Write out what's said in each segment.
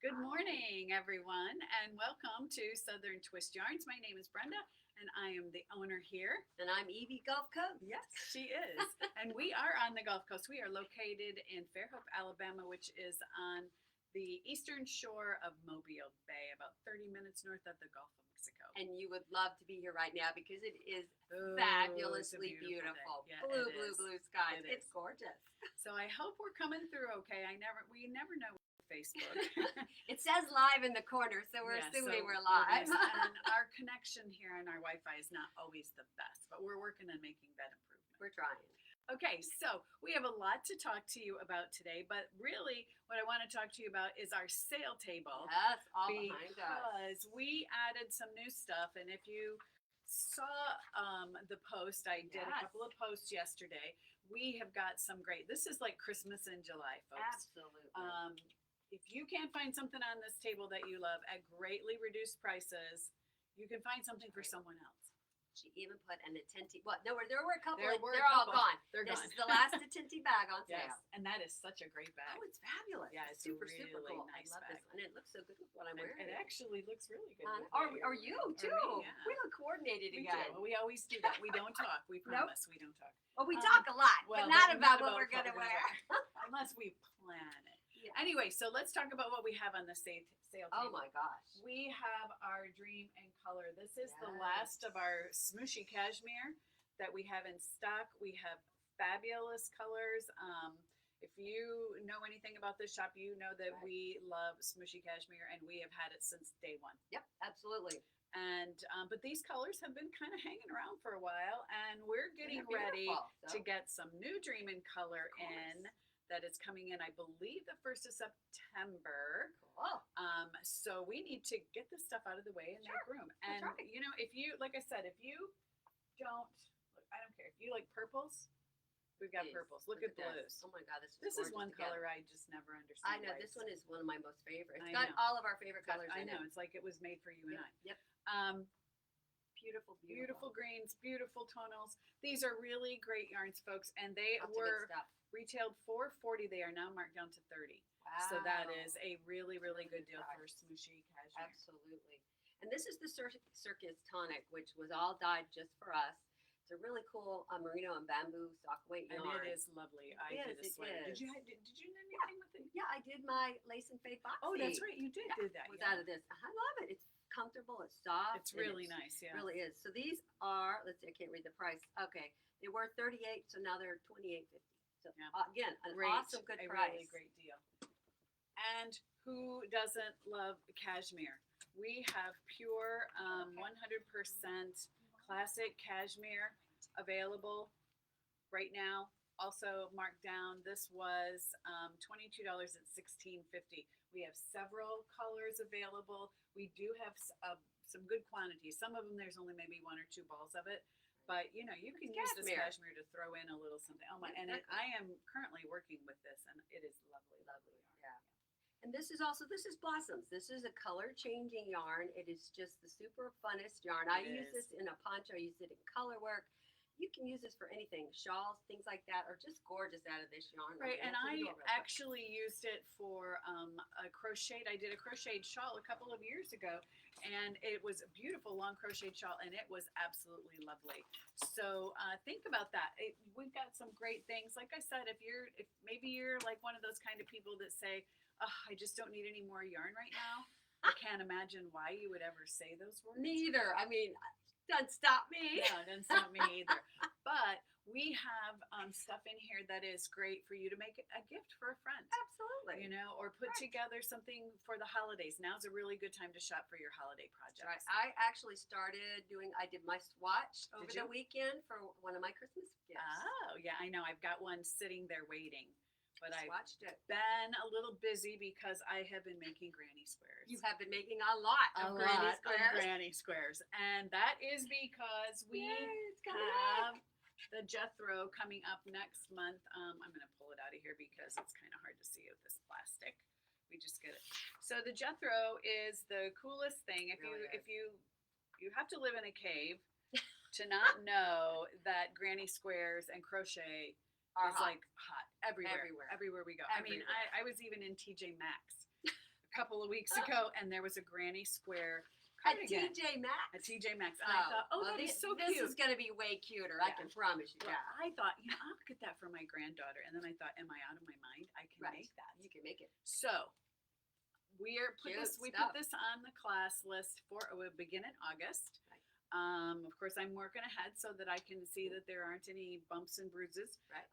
Good morning, everyone, and welcome to Southern Twist Yarns. My name is Brenda, and I am the owner here. And I'm Evie Gulf Coast. Yes, she is. And we are on the Gulf Coast. We are located in Fairhope, Alabama, which is on the eastern shore of Mobile Bay, about 30 minutes north of the Gulf of Mexico. And you would love to be here right now because it is Oh, fabulously it's a beautiful beautiful. day. Yeah, Blue, it blue, is. blue skies. It It's is. gorgeous. So I hope we're coming through okay. We never know with Facebook. It says live in the corner, so we're Yeah, assuming so we're live. and our connection here and our Wi-Fi is not always the best, but we're working on making that improvement. We're trying. Okay, so we have a lot to talk to you about today, but really what I want to talk to you about is our sale table. Yes, all behind us. Because we added some new stuff, and if you saw the post, I did a Yes. couple of posts yesterday. We have got some great. This is like Christmas in July, folks. Absolutely. If you can't find something on this table that you love at greatly reduced prices, you can find something for someone else. She even put an Attenti. Well, there were a couple. There were a they're all couple. gone. They're this gone. is the last Attenti bag on sale. Yes, and that is such a great bag. Oh, it's fabulous. Yeah, it's a super really cool. nice I love bag. this, and it looks so good with what I'm And wearing. it actually looks really good. Or you too. me, yeah. We look coordinated We again. do. We always do that. We don't talk. We promise we don't talk. Well, we talk a lot, Well, but not about what about we're going to wear. Unless we plan it. Yeah. Anyway, so let's talk about what we have on the sale table. Oh my gosh. We have our Dream in Color. This is the Yes. last of our smooshy cashmere that we have in stock. We have fabulous colors. If you know anything about this shop, you know that Right. we love smooshy cashmere, and we have had it since day one. Yep, absolutely. And but these colors have been kind of hanging around for a while, and we're getting They're ready beautiful, to so. get some new Dream in Color Of course. in. That is coming in, I believe, the 1st of September. Cool. So we need to get this stuff out of the way and make room. And That's right. you know, if you, like I said, if you don't, look, I don't care. If you like purples, we've got Please, purples. Look at this. blues. Oh my God, this is This is gorgeous one together. color I just never understood. I know why this it's- one is one of my most favorite. I It's got know. all of our favorite colors I in know. it. It's like it was made for you and Yep. I. Yep. Um, Beautiful, beautiful greens, beautiful tonals. These are really great yarns, folks, and they Lots of good were stuff. retailed $4.40. They are now marked down to $30. Wow. So that is a really, really good deal for price. smooshy cashmere. Absolutely. And this is the Circus Tonic, which was all dyed just for us. It's a really cool merino and bamboo sock weight And yarn. it is lovely. I It did is, a it sweater. is. Did you do anything with it? Yeah, I did my lace and fade box. Oh, that's tee. right. You did Yeah, do that. was Yeah. out of this. I love it. It's comfortable. It's soft. It's and really nice. Yeah. Really is. So these are. Let's see. I can't read the price. Okay, they were 38, so now they're 28.50. So Yeah. again, an Great. awesome good a price. really great deal. And who doesn't love cashmere? We have pure 100% classic cashmere available right now. Also marked down. This was $22 at $16.50. We have several colors available. We do have some good quantities. Some of them there's only maybe one or two balls of it. But you know, you can use this cashmere. cashmere to throw in a little something. Oh my! Yeah, And exactly. I am currently working with this, and it is lovely, Lovely, yeah. And this is Blossoms. This is a color changing yarn. It is just the super funnest yarn. I It use is. this in a poncho. I use it in color work. You can use this for anything. Shawls, things like that are just gorgeous out of this yarn. Right, and Open I the door real quick. actually used it for a crocheted. I did a crocheted shawl a couple of years ago, and it was a beautiful long crocheted shawl, and it was absolutely lovely. So think about that. We've got some great things. Like I said, if maybe you're like one of those kind of people that say, "Oh, I just don't need any more yarn right now." I can't imagine why you would ever say those words. Neither. I mean, doesn't stop me. No, it doesn't stop me either. But we have stuff in here that is great for you to make a gift for a friend. Absolutely. You know, or put Right. together something for the holidays. Now's a really good time to shop for your holiday projects. Right. I actually I did my swatch over you? the weekend for one of my Christmas gifts. Oh, yeah, I know. I've got one sitting there waiting. But I've Swatched it. been a little busy because I have been making granny squares. You have been making a lot a of granny lot of squares. granny squares. And that is because we Yay, it's coming have up. the Jethro coming up next month. I'm going to pull it out of here because it's kind of hard to see with this plastic. We just get it. So the Jethro is the coolest thing. If you have to live in a cave to not know that granny squares and crochet Are is hot. like hot everywhere Everywhere. we go. I mean, Everywhere. I was even in TJ Maxx a couple of weeks ago, and there was a Granny Square At cardigan TJ Maxx. at TJ Maxx, and I thought, oh, well, that is so this cute. is going to be way cuter. I Yeah. can promise you. Well, Yeah, I thought, I'll get that for my granddaughter, and then I thought, am I out of my mind? I can right. make that. You can make it. So we Cute put stuff. this on the class list for we'll begin in August. Right. Of course, I'm working ahead so that I can see that there aren't any bumps and bruises. Right.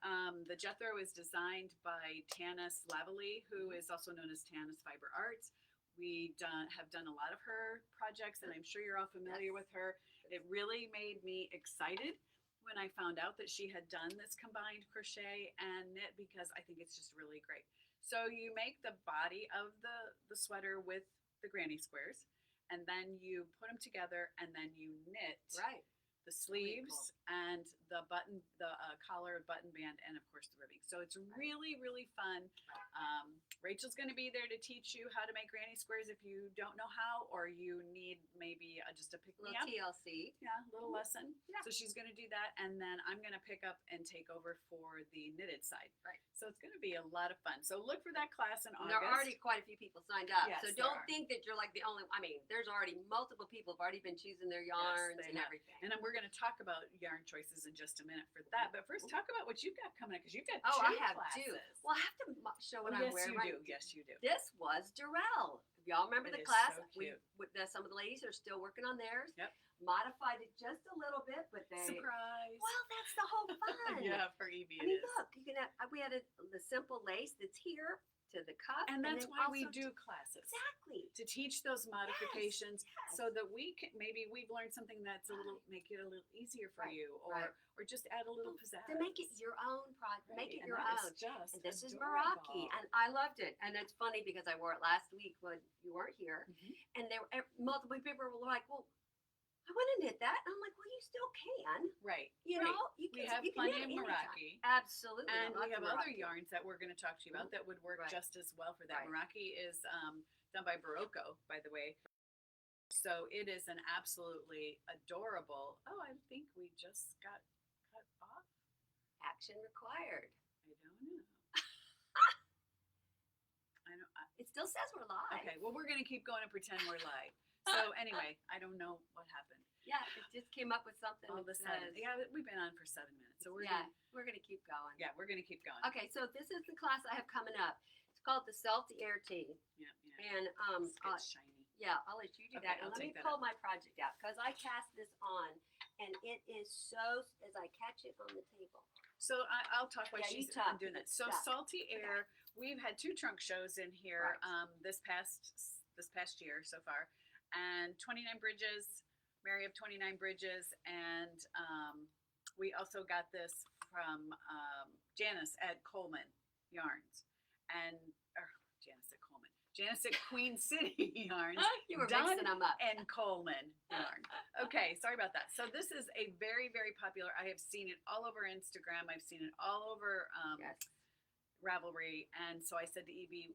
The Jethro is designed by Tanis Lavalley, who Mm-hmm. is also known as Tanis Fiber Arts. We have done a lot of her projects, and I'm sure you're all familiar Yes. with her. It really made me excited when I found out that she had done this combined crochet and knit, because I think it's just really great. So you make the body of the sweater with the granny squares, and then you put them together, and then you knit Right. the sleeves and the button, the collar, button band, and of course the ribbing. So it's really, really fun. Rachel's going to be there to teach you how to make granny squares if you don't know how, or you need maybe just a pick me Little up. TLC. Yeah, little lesson. Yeah. So she's going to do that, and then I'm going to pick up and take over for the knitted side. Right. So it's going to be a lot of fun. So look for that class in And August. there are already quite a few people signed up. Yes, so there don't are. think that you're like the only. I mean, there's already multiple people have already been choosing their Yes, yarns they and have. everything. And then we're going to talk about yarn choices in just a minute for that. But first, talk about what you've got coming up, because you've got Oh, two I have classes. two. Well, I have to show what Oh, I'm yes, wearing. you right. do. Yes, you do. This was Durrell. Y'all remember It the is class? so cute. Some of the ladies are still working on theirs. Yep. Modified it just a little bit, but they. Surprise. Well, that's the whole fun. Yeah, for Evie I it mean, is. look, you can have. We had the simple lace that's here to the cuff, And that's then why we also do classes. exactly. To teach those modifications, yes. so that we can, maybe we've learned something that's a little, make it a little easier for Right, you, or right. or just add a little pizzazz. To make it your own project, make Right, it and your that own. is just And this is adorable. Meraki, and I loved it. And it's funny because I wore it last week when you weren't here, Mhm. and multiple people were like, "Well, I want to knit that." And I'm like, "Well, you still can. Right. You right. know, you We can. have you can plenty knit of anytime." Meraki. Absolutely, And we lots have of other Meraki. yarns that we're going to talk to you about that would work Right. just as well for that. Right. Meraki is done by Barocco, by the way. So it is an absolutely adorable. Oh, I think we just got cut off. Action required. I don't know. I don't. It still says we're live. Okay, well, we're going to keep going and pretend we're live. So anyway, I don't know what happened. Yeah, it just came up with something. All of a that sudden, says- yeah, we've been on for 7 minutes, so we're yeah, gonna, we're gonna keep going. we're going to keep going. Okay, so this is the class I have coming up. It's called the Salty Air Tea, Yeah, and It's get shiny. yeah, I'll let you do Okay, that. And I'll let me take that pull my project out because I cast this on, and it is so as I catch it on the table. So I'll talk while Yeah, you she's talk. doing that. So Yeah. Salty Air, we've had 2 trunk shows in here Right. this past year so far, and 29 Bridges, Mary of 29 Bridges, and we also got this from Janice at Coleman Yarns, and Janice at Coleman, Janice at Queen City Yarns. You were Done mixing them up. and Coleman yarn. Okay, sorry about that. So this is a very, very popular. I have seen it all over Instagram. I've seen it all over Yes. Ravelry, and so I said to Evie,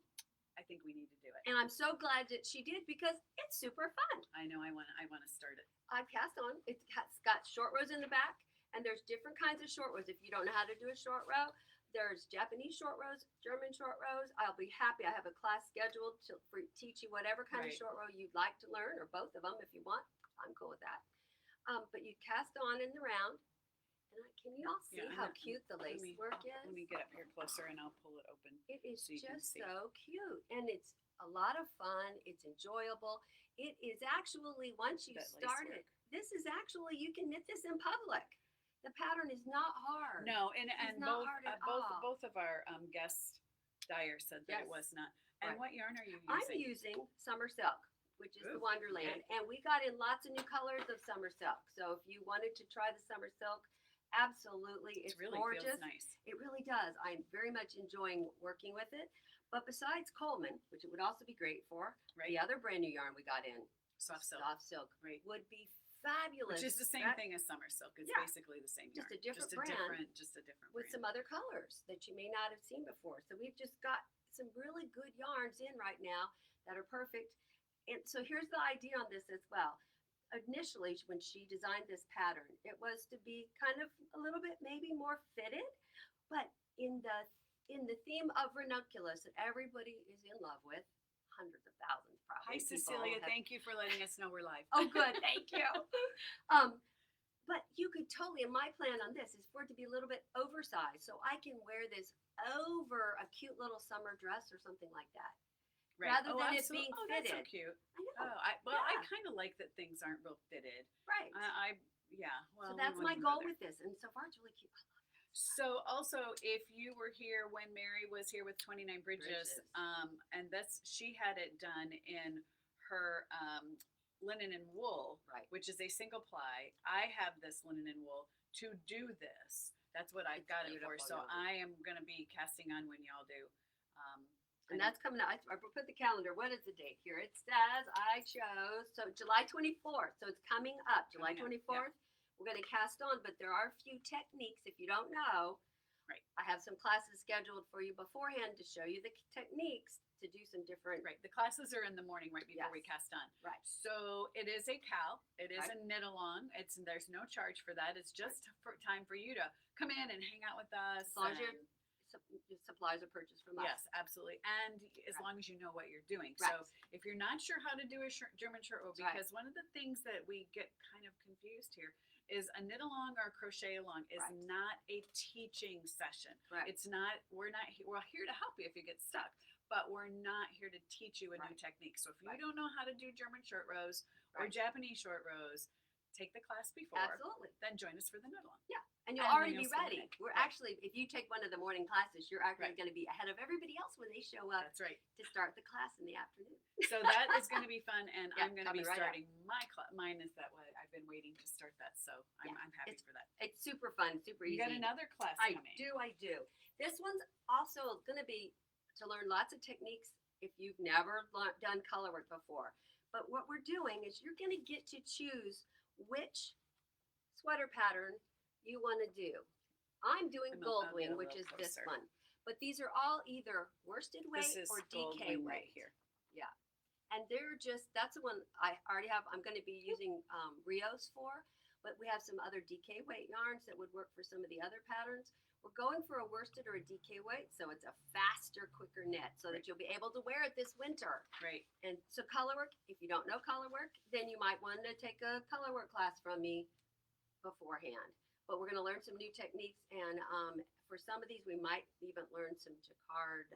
I think we need to do it. And I'm so glad that she did because it's super fun. I know I want to start it. I've cast on. It's got short rows in the back, and there's different kinds of short rows. If you don't know how to do a short row, there's Japanese short rows, German short rows. I'll be happy. I have a class scheduled to teach you whatever kind Right. of short row you'd like to learn, or both of them if you want. I'm cool with that. But you cast on in the round, and can you all see Yeah, how I'm- cute the lace work is? Let me get up here closer and I'll pull it open. It is so you can just see. so cute, and it's a lot of fun. It's enjoyable. It is actually once you That lace start work. it, this is actually you can knit this in public. The pattern is not hard. No, and not both hard at all. both of our guest dyers said that it Yes. was not. And Right. what yarn are you using? I'm using Summer Silk, which is the Ooh, Wonderland, and we got in lots of new colors of Summer Silk. So if you wanted to try the Summer Silk, absolutely, It it's really gorgeous. feels nice. It really does. I'm very much enjoying working with it. But besides Coleman, which it would also be great for, Right. the other brand new yarn we got in, Soft silk. Soft Silk, Right. would be fabulous. Which is the same That- thing as summer silk. It's Yeah. basically the same Just yarn. a different brand Just a different with brand. some other colors that you may not have seen before. So we've just got some really good yarns in right now that are perfect. And so here's the idea on this as well. Initially, when she designed this pattern, it was to be kind of a little bit maybe more fitted, but in the theme of ranunculus that everybody is in love with, hundreds of thousands Hi, probably. people Cecilia. have- Thank you for letting us know we're live. Oh, good. Thank you. Um, but you could totally, and my plan on this is for it to be a little bit oversized, so I can wear this over a cute little summer dress or something like that. Right. Rather Oh, than it absolutely. being Oh, that's so fitted. cute. I know. Oh, I Yeah. kind of like that things aren't real fitted. Right. Yeah. Well, So we that's won't my even go goal there. with this, and so far it's really cute. So also, if you were here when Mary was here with 29 Bridges, Bridges. and she had it done in her linen and wool, Right. which is a single ply. I have this linen and wool to do this. That's what I've It's got it for. beautiful So yarn. I am going to be casting on when y'all do. And that's coming out. I put the calendar. What is the date here? It says I chose July 24th. So it's coming up. July Coming up, yeah. 24th. We're going to cast on, but there are a few techniques. If you don't know, Right. I have some classes scheduled for you beforehand to show you the techniques to do some different. Right. The classes are in the morning right before we Yes. cast on. Right. So it is a cal. It is Right. a knit along. There's no charge for that. It's just for time for you to come in and hang out with us. As long as and- your supplies are purchased from us. Yes, absolutely. And as Right. long as you know what you're doing. Right. So if you're not sure how to do a German shirt roll, Right. because one of the things that we get kind of confused here is a knit along or a crochet along is Right. not a teaching session. Right. It's not, we're here to help you if you get stuck, but we're not here to teach you a new Right. technique. So if you Right. don't know how to do German short rows or Right. Japanese short rows, take the class before, Absolutely. then join us for the knit along. And you'll And then already you'll be still ready. knit. We're Right. actually, if you take one of the morning classes, you're actually Right. going to be ahead of everybody else when they show up That's right. to start the class in the afternoon. So that is going to be fun, and Yeah, I'm going to be coming right up. starting my class. Mine is that way. I've been waiting to start that, so I'm happy it's for that. It's super fun, super You easy. got another class I coming. do. This one's also going to be to learn lots of techniques if you've never done color work before. But what we're doing is you're going to get to choose which sweater pattern you want to do. I'm doing And I'll get a Goldwing, which little is this closer. one. But these are all either worsted weight This is or gold DK wing weight. right here. And they're that's the one I already have. I'm going to be using Rios for, but we have some other DK weight yarns that would work for some of the other patterns. We're going for a worsted or a DK weight, so it's a faster, quicker knit, so that you'll be able to wear it this winter. Right. And so color work, if you don't know color work, then you might want to take a color work class from me beforehand. But we're going to learn some new techniques, and for some of these, we might even learn some jacquard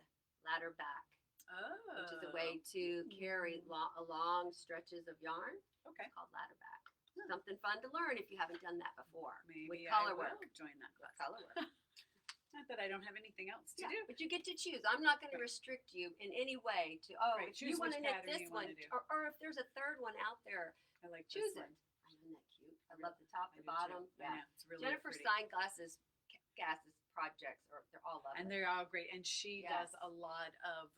ladder back, Oh. which is a way to carry long stretches of yarn. Okay. It's called ladder back. Something fun to learn if you haven't done that before. Maybe with I color will work. join that class. Color work. Not that I don't have anything else to Yeah, do. but you get to choose. I'm not going to Right. restrict you in any way to Right, if choose you want which to knit pattern this you one, wanna do. or if there's a third one out there, I like choose this it. one. Isn't that cute? I Really- love the top, I the do too. bottom. I Yeah. know, it's really Jennifer pretty. Stein glasses projects they're all lovely. And they're all great. And she does Yes. a lot of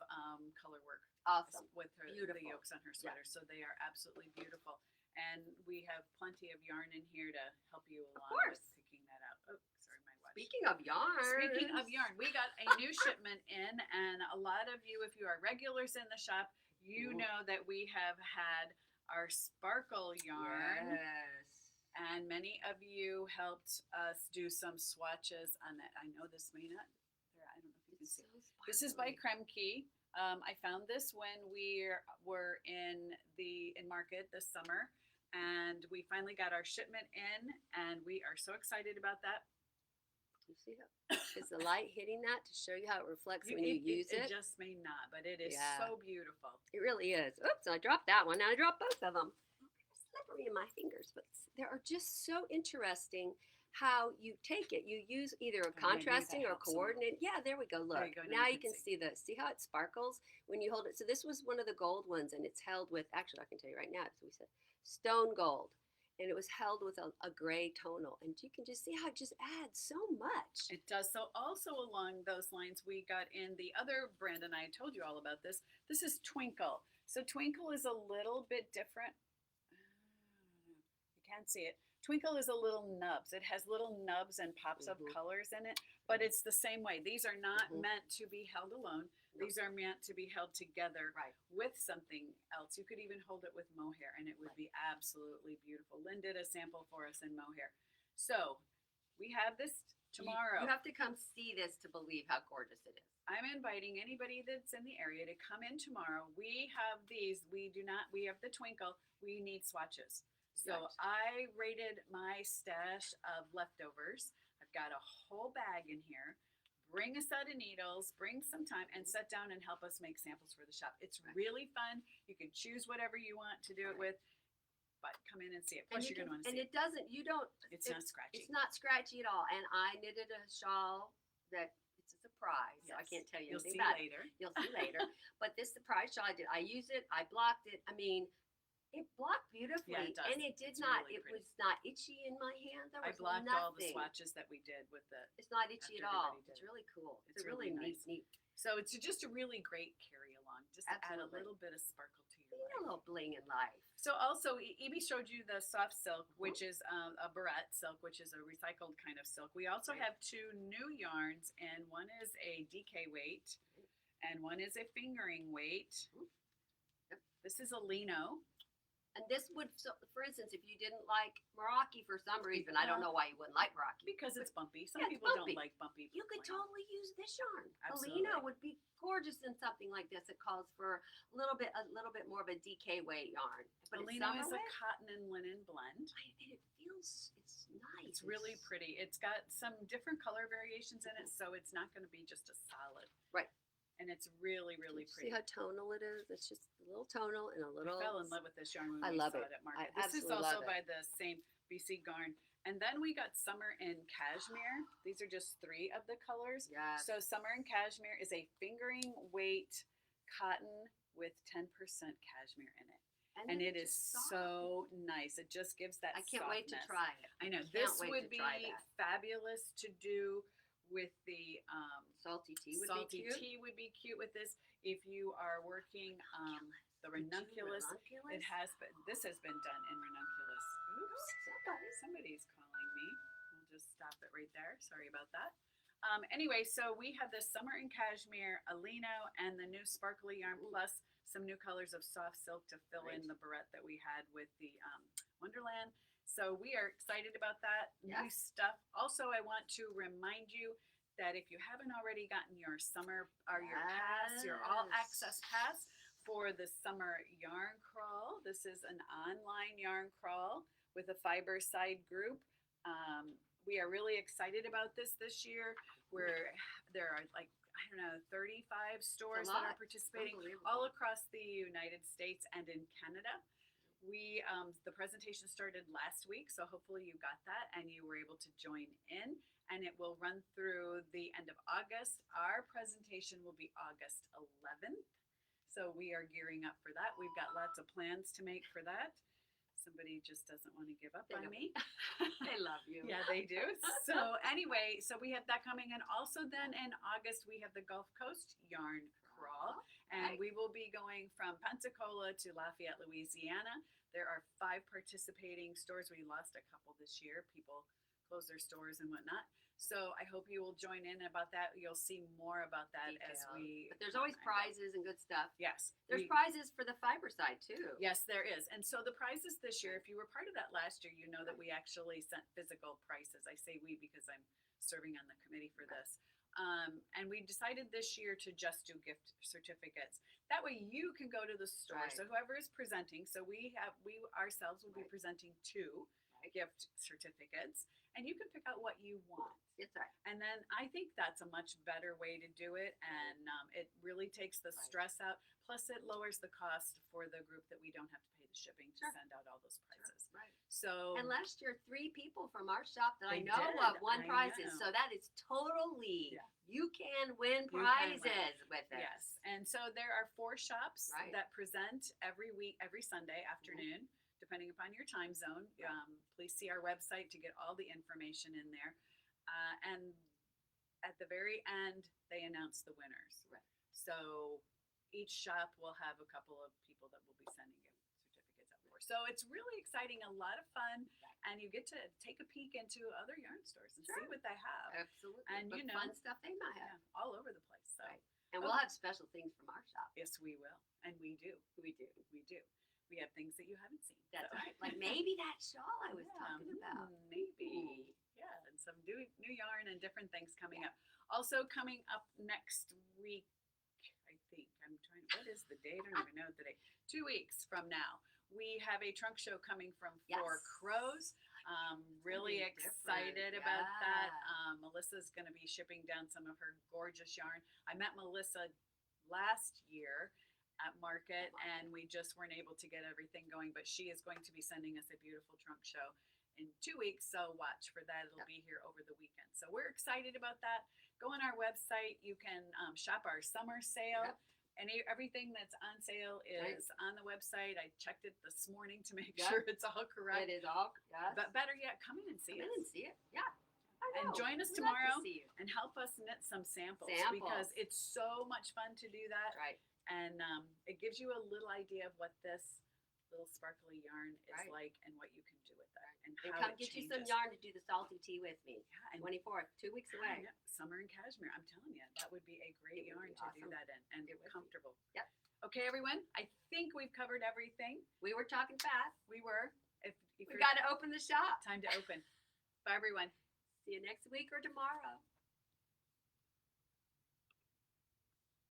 color work Awesome. with the Beautiful. yolks on her sweater. So they are absolutely beautiful. And we have plenty of yarn in here to help you along course. with picking that out. Oh, sorry, my watch. Speaking of yarn. Speaking of yarn, we got a new shipment in, and a lot of you, if you are regulars in the shop, you Mhm. know that we have had our sparkle yarn. Yes. And many of you helped us do some swatches on that. I know this may not, I don't know if you can It's see. so This is by sparkly. Kremke. I found this when we were in market this summer, and we finally got our shipment in, and we are so excited about that. You see that? Is the light hitting that to show you how it reflects when you use It it? just may not, but it is Yeah. so beautiful. It really is. Oops, I dropped that one. Now I dropped both of them. They're slippery in my fingers, but they are just so interesting how you take it. You use either a maybe that contrasting or helps a little. coordinate. Yeah, there we go. Look. There you go, Now you can see see how it sparkles when you hold it. So this was one of the gold ones, and it's held with, actually I can tell you right now, so we said stone gold. And it was held with a gray tonal. And you can just see how it just adds so much. It does. So also along those lines, we got in the other brand, and I told you all about this. This is Twinkle. So Twinkle is a little bit different. You can't see it. Twinkle is a little nubs. It has little nubs and pops of Mhm. colors in it, but it's the same way. These are not Mhm. meant to be held alone. No. These are meant to be held together Right. with something else. You could even hold it with mohair, and it would be absolutely beautiful. Lynn did a sample for us in mohair. So we have this tomorrow. You have to come see this to believe how gorgeous it is. I'm inviting anybody that's in the area to come in tomorrow. We have these. We have the Twinkle. We need swatches. So Right. I rated my stash of leftovers. I've got a whole bag in here. Bring a set of needles, bring some time, and sit down and help us make samples for the shop. It's Right. really fun. You can choose whatever you want to do it Right. with, but come in and see it. And Plus, you you're going to can, want to and see it. it doesn't. You don't. It's not scratchy. It's not scratchy at all. And I knitted a shawl that it's a surprise. So I Yes. can't tell you You'll anything see about it. later. You'll see later. But this surprise shawl I did. I used it. I blocked it. I mean, it blocked beautifully, Yeah, it does. and it did It's not. really it pretty. was not itchy in my hand. There I was blocked nothing. all the swatches that we did with the. It's not itchy after at all. everybody did It's it. really cool. It's a really, really neat, nice. neat. So it's just a really great carry along. Just to add a Absolutely. little bit of sparkle to You your need a life. little bling in life. So also, Evie showed you the soft silk, which is a barrette silk, which is a recycled kind of silk. We also Right. have two new yarns, and one is a DK weight, and one is a fingering weight. Yep. This is a lino. And this would, so, for instance, if you didn't like Meraki for some reason, I don't know why you wouldn't like Meraki. Because it's bumpy. Some Yeah, it's people bumpy. don't like bumpy. You could flannel. totally use this yarn. Absolutely. Alina would be gorgeous in something like this. It calls for a little bit more of a DK weight yarn. But Merino is a summer weight, cotton and linen blend. and it feels, it's nice. It's really pretty. It's got some different color variations in it, so it's not going to be just a solid. Right. And it's really, really See pretty. how tonal it is? It's just a little tonal and a I little. fell in love with this yarn when I we love saw it. it at I market. This is absolutely also love it. by the same BC Garn. And then we got Summer in Cashmere. These are just 3 of the colors. Yeah. So Summer in Cashmere is a fingering weight cotton with 10% cashmere in it. And it is it's just soft. so nice. It just gives that I can't wait to softness. try it. I know. Can't This wait would to be try that. fabulous to do with the Salty tea would salty be cute. tea would be cute with this. If you are working the ranunculus, it has been, this has been done in ranunculus. Oops, somebody's calling me. We'll just stop it right there. Sorry about that. Anyway, so we have this Summer in Cashmere, Alino, and the new sparkly yarn, plus some new colors of soft silk to fill in Right. the barrette that we had with the Wonderland. So we are excited about that new Yes. stuff. Also, I want to remind you that if you haven't already gotten your summer or your pass, your all access pass for the summer yarn crawl, this is an online yarn crawl with a fiber side group. We are really excited about this year. Where there are like, I don't know, 35 stores that are lot. participating Unbelievable. all across the United States and in Canada. We the presentation started last week, so hopefully you got that and you were able to join in. And it will run through the end of August. Our presentation will be August 11th, so we are gearing up for that. We've got lots of plans to make for that. Somebody just doesn't want to give up They on don't. me. I love you. Yeah, they do. So anyway, so we have that coming, and also then in August we have the Gulf Coast Yarn Crawl, and Right. we will be going from Pensacola to Lafayette, Louisiana. There are 5 participating stores. We lost a couple this year. People closed their stores and whatnot. So I hope you will join in about that. You'll see more about that as Details. we. But there's always come and go. prizes and good stuff. Yes. There's we- prizes for the fiber side too. Yes, there is. And so the prizes this year, if you were part of that last year, you know that we actually sent physical prices. I say we because I'm serving on the committee for this. And we decided this year to just do gift certificates. That way you can go to the store. Right. So whoever is presenting, so we ourselves will be Right. presenting 2 Right. gift certificates, and you can pick out what you want. That's right. And then I think that's a much better way to do it, and it really takes the Right. stress out. Plus, it lowers the cost for the group that we don't have to pay the shipping to Sure. send out all those prizes. Right. So And last year, 3 people from our shop that I They know did. of won I prizes. know. So that is totally, Yeah. you can win can prizes win. with it. yes, and so there are 4 shops Right. that present every week, every Sunday afternoon, depending upon your time zone. Please see our website to get all the information in there. And at the very end, they announce the winners. Right. So each shop will have a couple of people that will be sending gift certificates out for. So it's really exciting, a lot of fun, and you get to take a peek into other yarn stores and see Sure. what they have. Absolutely. And But you know- fun stuff they might Yeah, have. all over the place. So Right. And we'll have special things from our shop. yes, we will, and we do. We do. We do. We have things that you haven't seen. That's so. right. Like maybe that shawl I was Yeah, talking about. maybe. Ooh. Yeah. And some new yarn and different things coming up. Also coming up next week, I think, what is the date? I don't even know the date. 2 weeks from now, we have a trunk show coming from Four Yes. Crows. Really Something different. excited about that. Yeah. Melissa's going to be shipping down some of her gorgeous yarn. I met Melissa last year at market, and we just weren't able to get everything going, but she is going to be sending us a beautiful trunk show in 2 weeks, so watch for that. It'll be here over the weekend, so we're excited about that. Go on our website. You can shop our summer sale. Yep. And everything that's on sale is on the website. I checked it this morning to make Yep. sure it's all correct. It is all, yes. But better yet, come in and see Come in us. and see it. Yeah. I And know. join us We'd love to tomorrow. see you. And help us knit some samples, Samples. because it's so much fun to do that. Right. And it gives you a little idea of what this little sparkly yarn is Right. like and what you can do with that and And how come it get changes. you some yarn to do the salty tea with me. Yeah, and 24th, 2 weeks I away. know, summer and cashmere. I'm telling you, that would be a great It would yarn be to do awesome. that in, and It would be. comfortable. Yep. Okay, everyone. I think we've covered everything. We were talking fast. We were. If We you're- got to open the shop. time to open. Bye, everyone. See you next week or tomorrow.